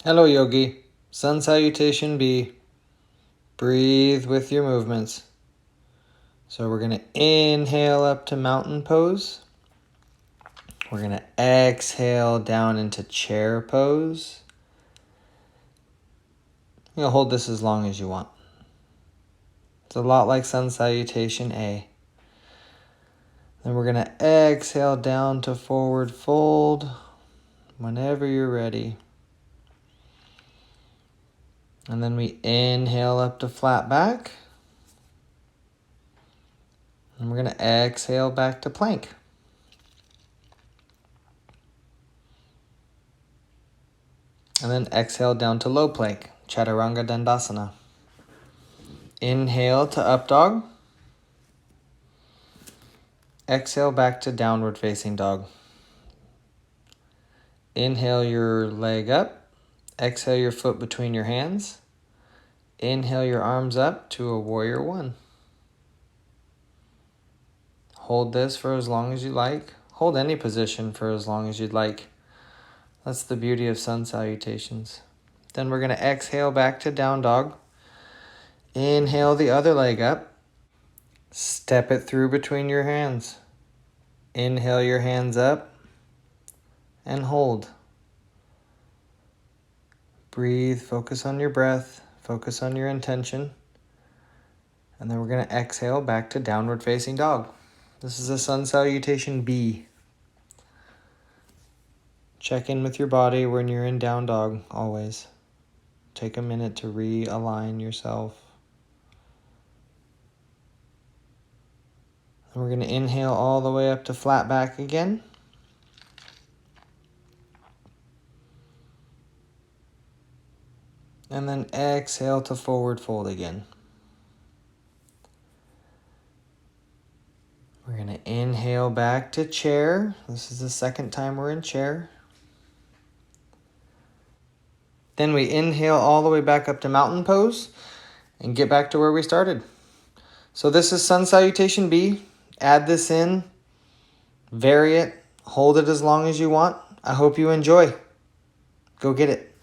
Hello, Yogi. Sun Salutation B. Breathe with your movements. So we're going to inhale up to mountain pose. We're going to exhale down into chair pose. You'll hold this as long as you want. It's a lot like Sun Salutation A. Then we're going to exhale down to forward fold whenever you're ready. And then we inhale up to flat back. And we're going to exhale back to plank. And then exhale down to low plank, Chaturanga Dandasana. Inhale to up dog. Exhale back to downward facing dog. Inhale your leg up. Exhale your foot between your hands. Inhale your arms up to a warrior one. Hold this for as long as you like. Hold any position for as long as you'd like. That's the beauty of sun salutations. Then we're going to exhale back to down dog. Inhale the other leg up. Step it through between your hands. Inhale your hands up and hold. Breathe, focus on your breath, focus on your intention. And then we're going to exhale back to downward facing dog. This is a Sun Salutation B. Check in with your body when you're in down dog, always. Take a minute to realign yourself. And we're going to inhale all the way up to flat back again. And then exhale to forward fold again. We're going to inhale back to chair. This is the second time we're in chair. Then we inhale all the way back up to mountain pose and get back to where we started. So this is Sun Salutation B. Add this in, vary it, hold it as long as you want. I hope you enjoy. Go get it.